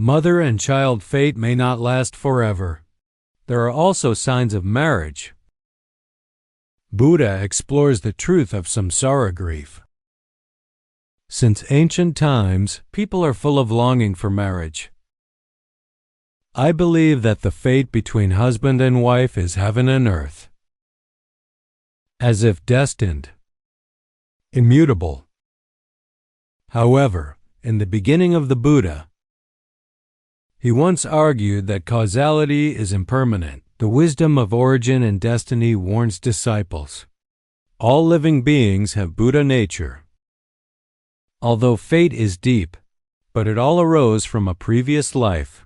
Mother and child fate may not last forever. There are also signs of marriage. Buddha explores the truth of samsara grief. Since ancient times, people are full of longing for marriage. I believe that the fate between husband and wife is heaven and earth, as if destined, immutable. However, in the beginning of the Buddha, he once argued that causality is impermanent. The wisdom of origin and destiny warns disciples. All living beings have Buddha nature. Although fate is deep, but it all arose from a previous life.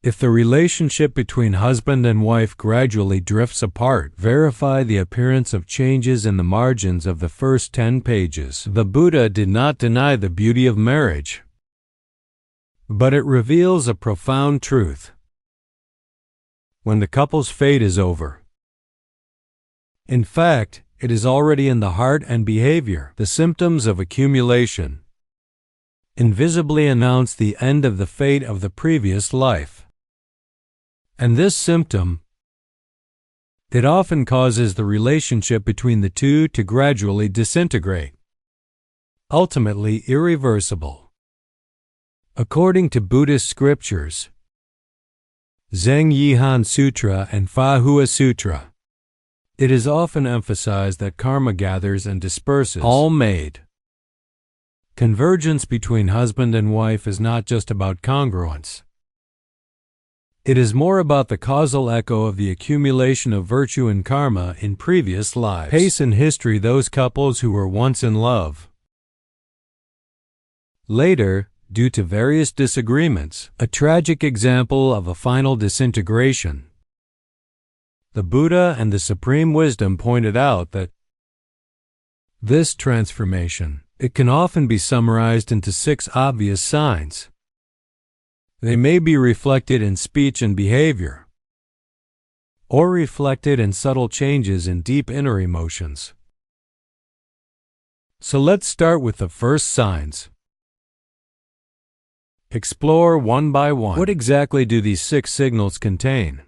If the relationship between husband and wife gradually drifts apart, verify the appearance of changes in the margins of the first 10 pages. The Buddha did not deny the beauty of marriage, but it reveals a profound truth. When the couple's fate is over, in fact, it is already in the heart and behavior. The symptoms of accumulation invisibly announce the end of the fate of the previous life. And this symptom, it often causes the relationship between the two to gradually disintegrate, ultimately irreversible. According to Buddhist scriptures, Zheng Yihan Sutra and Fa Hua Sutra, it is often emphasized that karma gathers and disperses, all made. Convergence between husband and wife is not just about congruence. It is more about the causal echo of the accumulation of virtue and karma in previous lives. Pace in history those couples who were once in love. Later, due to various disagreements, a tragic example of a final disintegration. The Buddha and the Supreme Wisdom pointed out that this transformation, it can often be summarized into 6 obvious signs. They may be reflected in speech and behavior, or reflected in subtle changes in deep inner emotions. So let's start with the first signs. Explore one by one. What exactly do these 6 signals contain?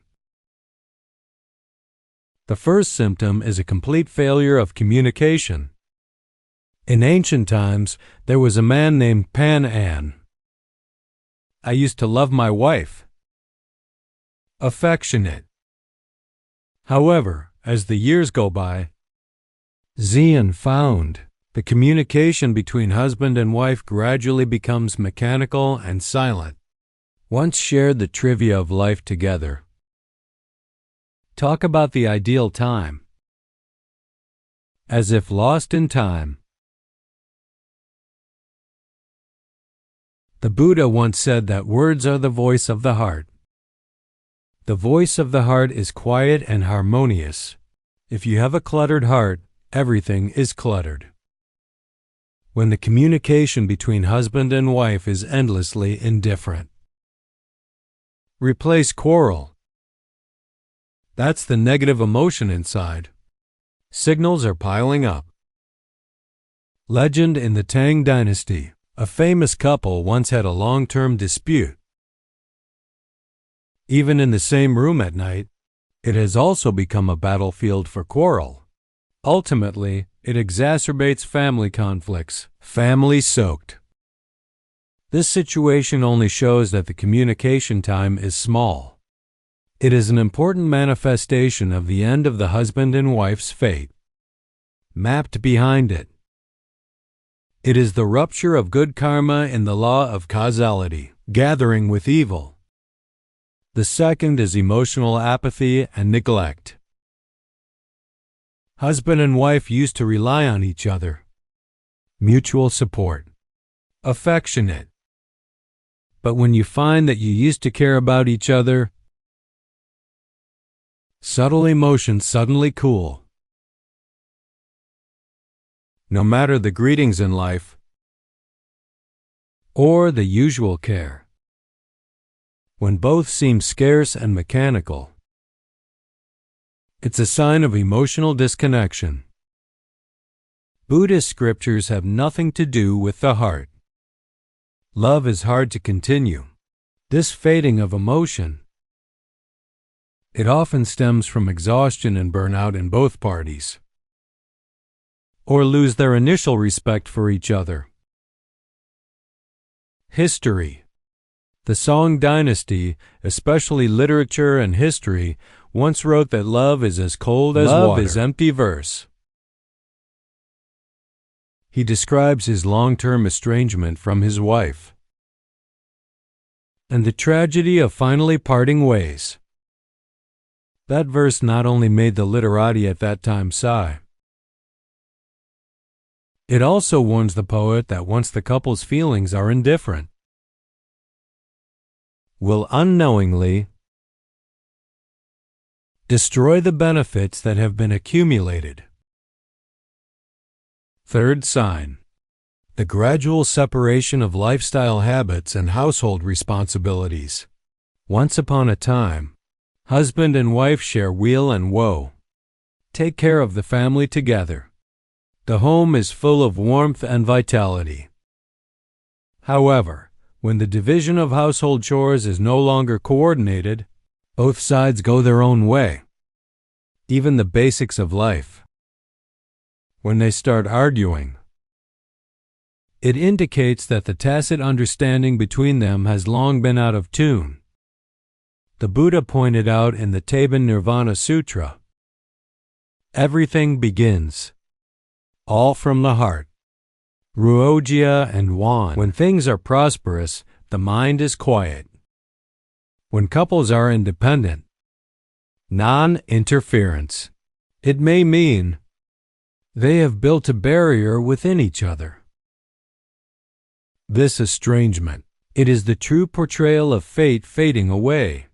The first symptom is a complete failure of communication. In ancient times, there was a man named Pan An. I used to love my wife. Affectionate. However, as the years go by, Xian found the communication between husband and wife gradually becomes mechanical and silent. Once shared the trivia of life together. Talk about the ideal time. As if lost in time. The Buddha once said that words are the voice of the heart. The voice of the heart is quiet and harmonious. If you have a cluttered heart, everything is cluttered. When the communication between husband and wife is endlessly indifferent. Replace quarrel. That's the negative emotion inside. Signals are piling up. Legend in the Tang Dynasty. A famous couple once had a long-term dispute. Even in the same room at night, it has also become a battlefield for quarrel. Ultimately, it exacerbates family conflicts, family-soaked. This situation only shows that the communication time is small. It is an important manifestation of the end of the husband and wife's fate. Mapped behind it. It is the rupture of good karma in the law of causality, gathering with evil. The second is emotional apathy and neglect. Husband and wife used to rely on each other. Mutual support. Affectionate. But when you find that you used to care about each other, subtle emotions suddenly cool. No matter the greetings in life, or the usual care, when both seem scarce and mechanical, it's a sign of emotional disconnection. Buddhist scriptures have nothing to do with the heart. Love is hard to continue. This fading of emotion, it often stems from exhaustion and burnout in both parties, or lose their initial respect for each other. History. The Song dynasty, especially literature and history, once wrote that love is as cold as water. Love is empty verse. He describes his long-term estrangement from his wife and the tragedy of finally parting ways. That verse not only made the literati at that time sigh, it also warns the poet that once the couple's feelings are indifferent, will unknowingly destroy the benefits that have been accumulated. Third sign. The gradual separation of lifestyle habits and household responsibilities. Once upon a time, husband and wife share weal and woe. Take care of the family together. The home is full of warmth and vitality. However, when the division of household chores is no longer coordinated, both sides go their own way. Even the basics of life. When they start arguing, it indicates that the tacit understanding between them has long been out of tune. The Buddha pointed out in the Taban Nirvana Sutra, everything begins, all from the heart. Ruojia and Wan. When things are prosperous, the mind is quiet. When couples are independent, non-interference, it may mean they have built a barrier within each other. This estrangement, it is the true portrayal of fate fading away.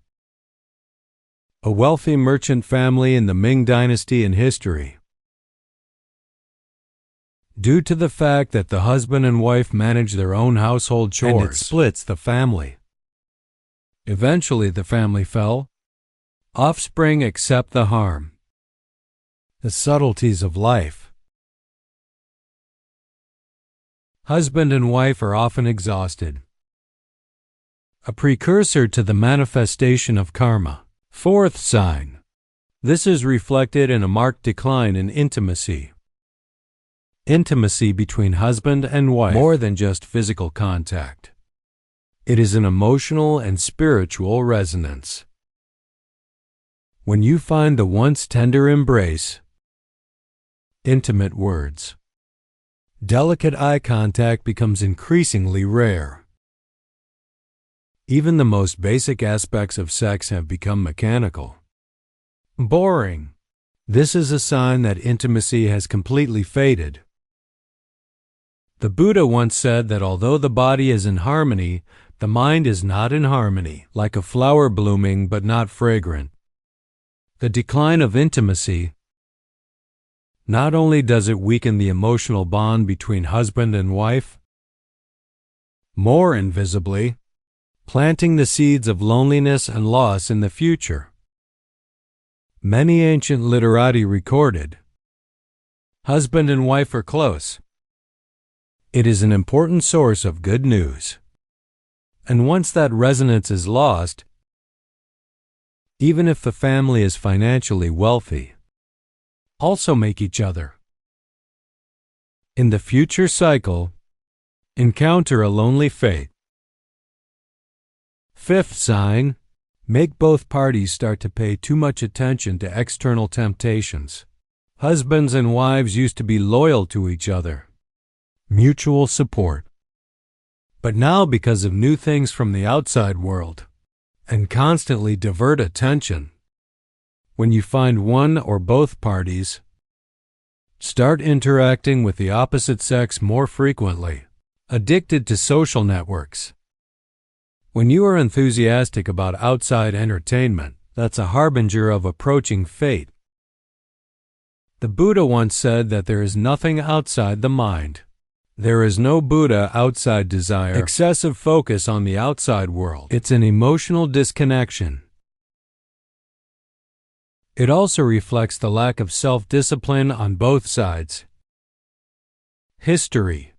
A wealthy merchant family in the Ming Dynasty in history. Due to the fact that the husband and wife manage their own household chores, and it splits the family. Eventually the family fell. Offspring accept the harm. The subtleties of life. Husband and wife are often exhausted. A precursor to the manifestation of karma. Fourth sign. This is reflected in a marked decline in intimacy. Intimacy between husband and wife, more than just physical contact. It is an emotional and spiritual resonance. When you find the once tender embrace, intimate words, delicate eye contact becomes increasingly rare. Even the most basic aspects of sex have become mechanical, boring. This is a sign that intimacy has completely faded. The Buddha once said that although the body is in harmony, the mind is not in harmony, like a flower blooming but not fragrant. The decline of intimacy, not only does it weaken the emotional bond between husband and wife, more invisibly, planting the seeds of loneliness and loss in the future. Many ancient literati recorded, husband and wife are close. It is an important source of good news. And once that resonance is lost, even if the family is financially wealthy, also make each other. In the future cycle, encounter a lonely fate. Fifth sign, make both parties start to pay too much attention to external temptations. Husbands and wives used to be loyal to each other. Mutual support. But now, because of new things from the outside world, and constantly divert attention, when you find one or both parties start interacting with the opposite sex more frequently, addicted to social networks. When you are enthusiastic about outside entertainment, that's a harbinger of approaching fate. The Buddha once said that there is nothing outside the mind. There is no Buddha outside desire, excessive focus on the outside world. It's an emotional disconnection. It also reflects the lack of self-discipline on both sides. History.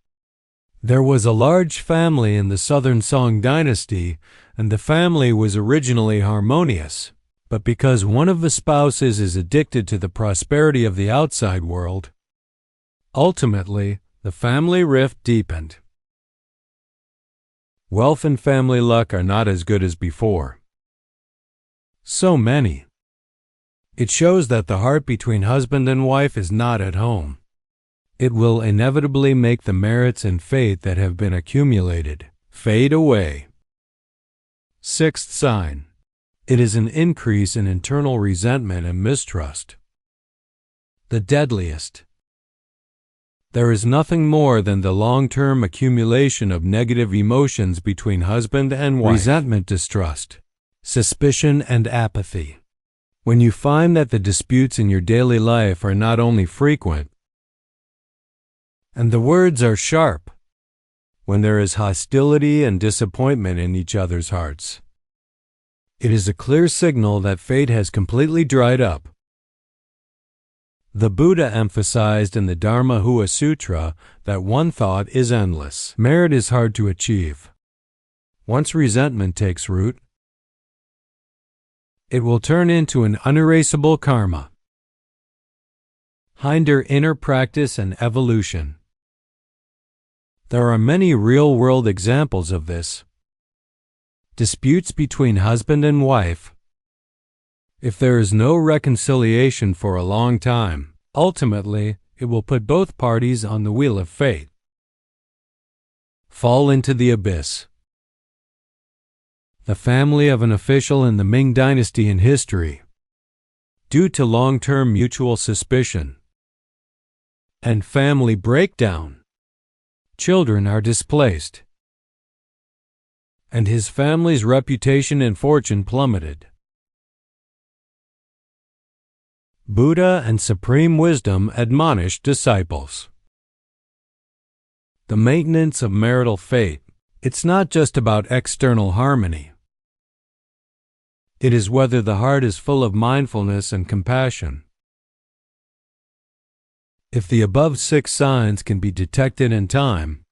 There was a large family in the southern Song dynasty, and the family was originally harmonious. But because one of the spouses is addicted to the prosperity of the outside world, ultimately, the family rift deepened. Wealth and family luck are not as good as before. So many. It shows that the heart between husband and wife is not at home. It will inevitably make the merits and faith that have been accumulated fade away. Sixth sign. It is an increase in internal resentment and mistrust. The deadliest. There is nothing more than the long-term accumulation of negative emotions between husband and wife. Resentment, distrust, suspicion, and apathy. When you find that the disputes in your daily life are not only frequent, and the words are sharp, when there is hostility and disappointment in each other's hearts, it is a clear signal that fate has completely dried up. The Buddha emphasized in the Dharma-Hua Sutra that one thought is endless. Merit is hard to achieve. Once resentment takes root, it will turn into an unerasable karma. Hinder inner practice and evolution. There are many real-world examples of this. Disputes between husband and wife. If there is no reconciliation for a long time, ultimately, it will put both parties on the wheel of fate. Fall into the abyss. The family of an official in the Ming Dynasty in history, due to long-term mutual suspicion and family breakdown, children are displaced, and his family's reputation and fortune plummeted. Buddha and Supreme Wisdom admonished disciples. The maintenance of marital fate, it's not just about external harmony. It is whether the heart is full of mindfulness and compassion. If the above 6 signs can be detected in time,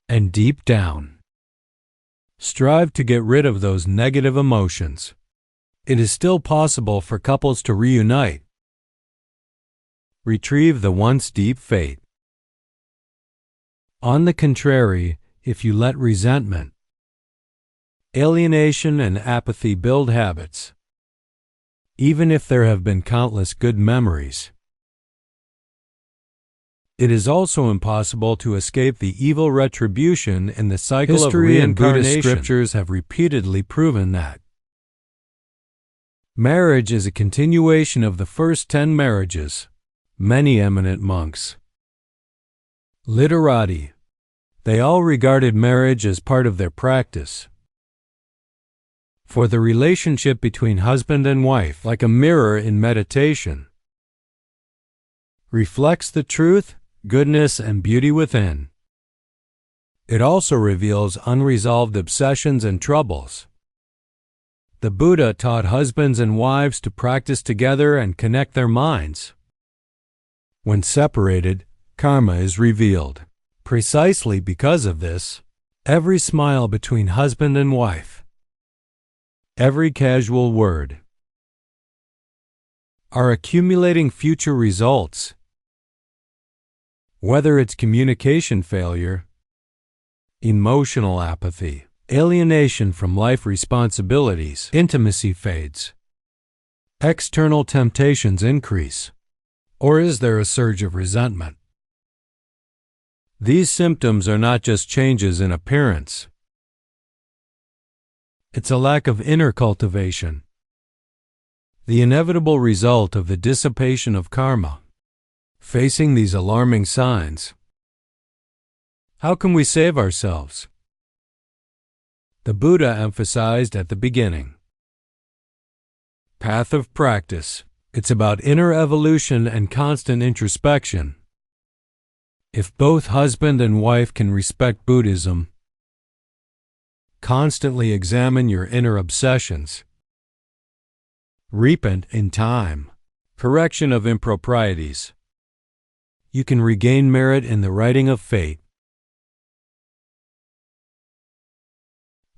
and deep down, strive to get rid of those negative emotions, it is still possible for couples to reunite, retrieve the once deep faith. On the contrary, if you let resentment, alienation, and apathy build habits, even if there have been countless good memories, it is also impossible to escape the evil retribution in the cycle of reincarnation. History and Buddhist scriptures have repeatedly proven that marriage is a continuation of the first 10 marriages. Many eminent monks, literati, they all regarded marriage as part of their practice. For the relationship between husband and wife, like a mirror in meditation, reflects the truth, goodness, and beauty within. It also reveals unresolved obsessions and troubles. The Buddha taught husbands and wives to practice together and connect their minds. When separated, karma is revealed. Precisely because of this, every smile between husband and wife, every casual word, are accumulating future results. Whether it's communication failure, emotional apathy, alienation from life responsibilities, intimacy fades, external temptations increase, or is there a surge of resentment? These symptoms are not just changes in appearance. It's a lack of inner cultivation, the inevitable result of the dissipation of karma. Facing these alarming signs, how can we save ourselves? The Buddha emphasized at the beginning. Path of practice. It's about inner evolution and constant introspection. If both husband and wife can respect Buddhism, constantly examine your inner obsessions, repent in time, correction of improprieties, you can regain merit in the writing of fate.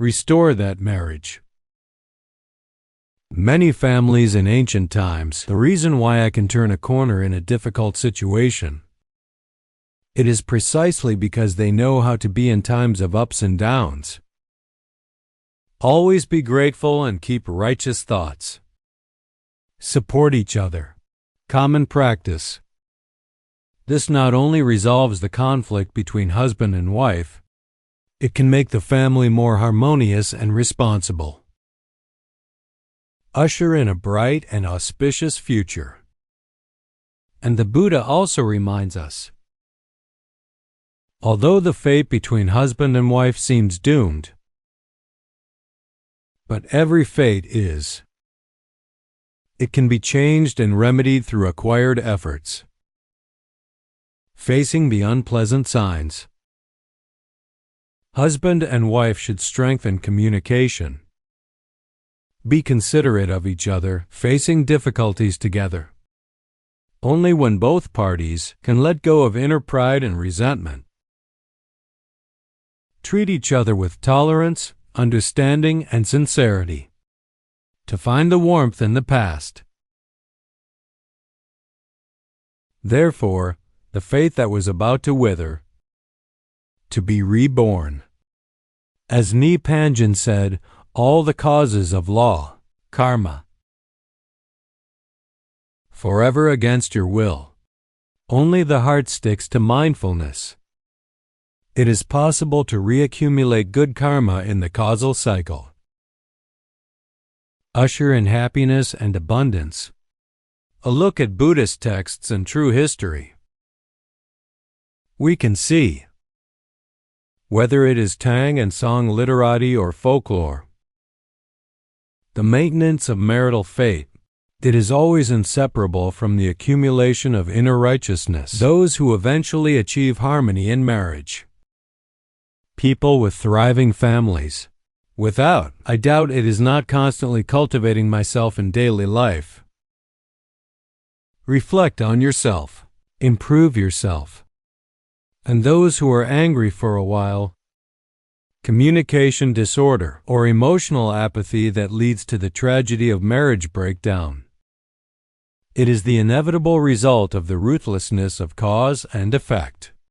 restore that marriage. Many families in ancient times, the reason why I can turn a corner in a difficult situation, it is precisely because they know how to be in times of ups and downs. Always be grateful and keep righteous thoughts. Support each other. Common practice. This not only resolves the conflict between husband and wife, it can make the family more harmonious and responsible. Usher in a bright and auspicious future. And the Buddha also reminds us, although the fate between husband and wife seems doomed, but every fate is. It can be changed and remedied through acquired efforts. Facing the unpleasant signs. Husband and wife should strengthen communication. Be considerate of each other, facing difficulties together. Only when both parties can let go of inner pride and resentment. Treat each other with tolerance, understanding, and sincerity. To find the warmth in the past. Therefore, the faith that was about to wither, to be reborn. As Nipanjan said, all the causes of law, karma, forever against your will. Only the heart sticks to mindfulness. It is possible to reaccumulate good karma in the causal cycle. Usher in happiness and abundance. A look at Buddhist texts and true history. We can see, whether it is Tang and Song literati or folklore, the maintenance of marital fate, it is always inseparable from the accumulation of inner righteousness. Those who eventually achieve harmony in marriage. People with thriving families. Without, I doubt it is not constantly cultivating myself in daily life. Reflect on yourself. Improve yourself. And those who are angry for a while, communication disorder or emotional apathy that leads to the tragedy of marriage breakdown. It is the inevitable result of the ruthlessness of cause and effect.